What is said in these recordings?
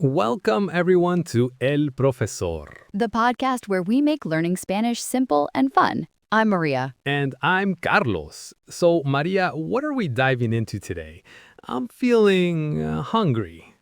Welcome, everyone, to El Profesor. The podcast where we make learning Spanish simple and fun. I'm Maria. And I'm Carlos. So, Maria, what are we diving into today? I'm feeling hungry.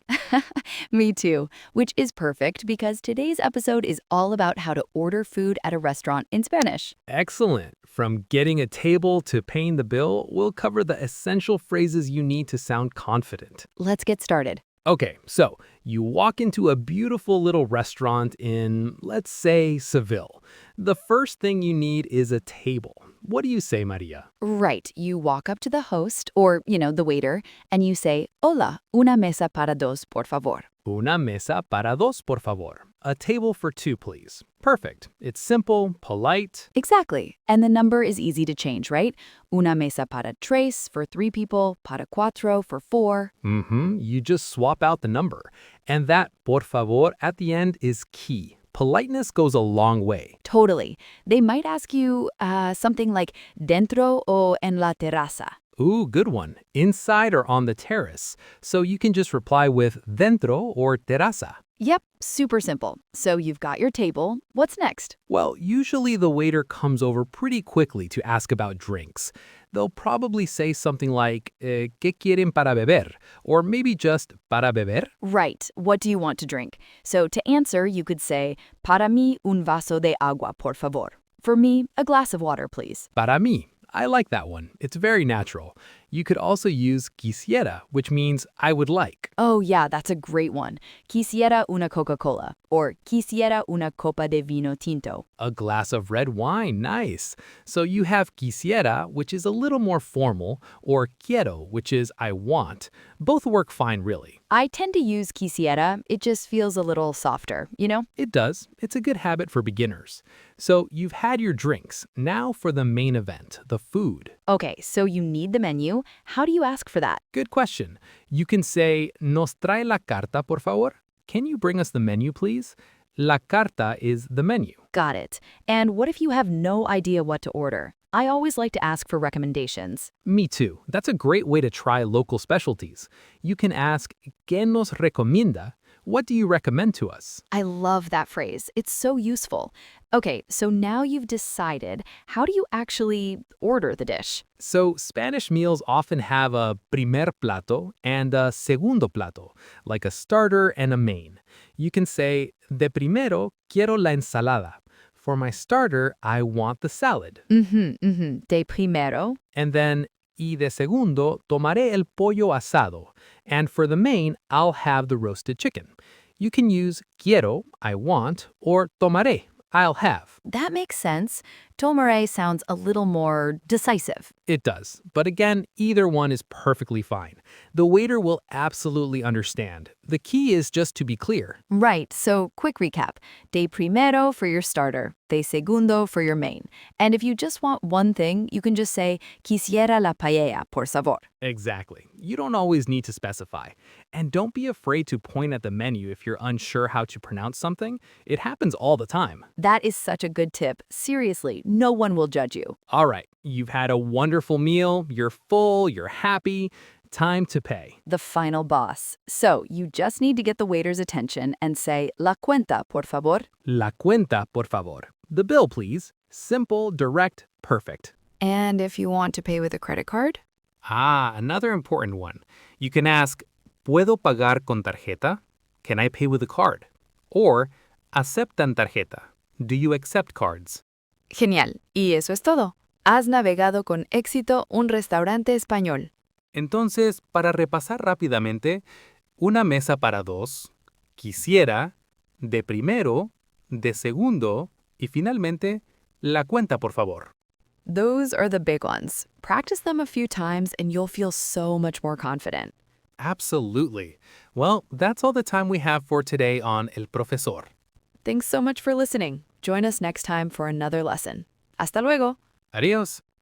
Me too, which is perfect because today's episode is all about how to order food at a restaurant in Spanish. Excellent. From getting a table to paying the bill, we'll cover the essential phrases you need to sound confident. Let's get started. Okay, so you walk into a beautiful little restaurant in, let's say, Seville. The first thing you need is a table. What do you say, Maria? Right, you walk up to the host, or, the waiter, and you say, Hola, una mesa para dos, por favor. Una mesa para dos, por favor. A table for two, please. Perfect. It's simple, polite. Exactly. And the number is easy to change, right? Una mesa para tres for 3 people, para cuatro for 4. You just swap out the number. And that por favor at the end is key. Politeness goes a long way. Totally. They might ask you something like dentro o en la terraza. Ooh, good one. Inside or on the terrace. So you can just reply with dentro or terraza. Yep, super simple. So you've got your table. What's next? Well, usually the waiter comes over pretty quickly to ask about drinks. They'll probably say something like, ¿Qué quieren para beber? Or maybe just para beber. Right. What do you want to drink? So to answer, you could say, para mí un vaso de agua, por favor. For me, a glass of water, please. Para mí. I like that one. It's very natural. You could also use quisiera, which means I would like. Oh, yeah, that's a great one. Quisiera una Coca-Cola, or quisiera una copa de vino tinto. A glass of red wine, nice. So you have quisiera, which is a little more formal, or quiero, which is I want. Both work fine, really. I tend to use quisiera. It just feels a little softer, It does. It's a good habit for beginners. So you've had your drinks. Now for the main event, the food. Okay, so you need the menu. How do you ask for that? Good question. You can say, ¿Nos trae la carta, por favor? Can you bring us the menu, please? La carta is the menu. Got it. And what if you have no idea what to order? I always like to ask for recommendations. Me too. That's a great way to try local specialties. You can ask, ¿Qué nos recomienda? What do you recommend to us? I love that phrase. It's so useful. Okay, so now you've decided, how do you actually order the dish? So Spanish meals often have a primer plato and a segundo plato, like a starter and a main. You can say, de primero quiero la ensalada. For my starter, I want the salad. De primero. And then, y de segundo, tomaré el pollo asado. And for the main, I'll have the roasted chicken. You can use quiero, I want, or tomaré, I'll have. That makes sense. Tomare sounds a little more decisive. It does. But again, either one is perfectly fine. The waiter will absolutely understand. The key is just to be clear. Right, so quick recap. De primero for your starter, de segundo for your main. And if you just want one thing, you can just say, quisiera la paella, por favor. Exactly. You don't always need to specify. And don't be afraid to point at the menu if you're unsure how to pronounce something. It happens all the time. That is such a good tip. Seriously, no one will judge you. All right, you've had a wonderful meal, you're full, you're happy. Time to pay. The final boss. So you just need to get the waiter's attention and say, la cuenta, por favor. La cuenta, por favor. The bill, please. Simple, direct, perfect. And if you want to pay with a credit card? Another important one. You can ask, ¿Puedo pagar con tarjeta? Can I pay with a card? Or, ¿Aceptan tarjeta? Do you accept cards? Genial. Y eso es todo. Has navegado con éxito un restaurante español. Entonces, para repasar rápidamente, una mesa para dos, quisiera, de primero, de segundo, y finalmente, la cuenta, por favor. Those are the big ones. Practice them a few times and you'll feel so much more confident. Absolutely. Well, that's all the time we have for today on El Profesor. Thanks so much for listening. Join us next time for another lesson. Hasta luego. Adios.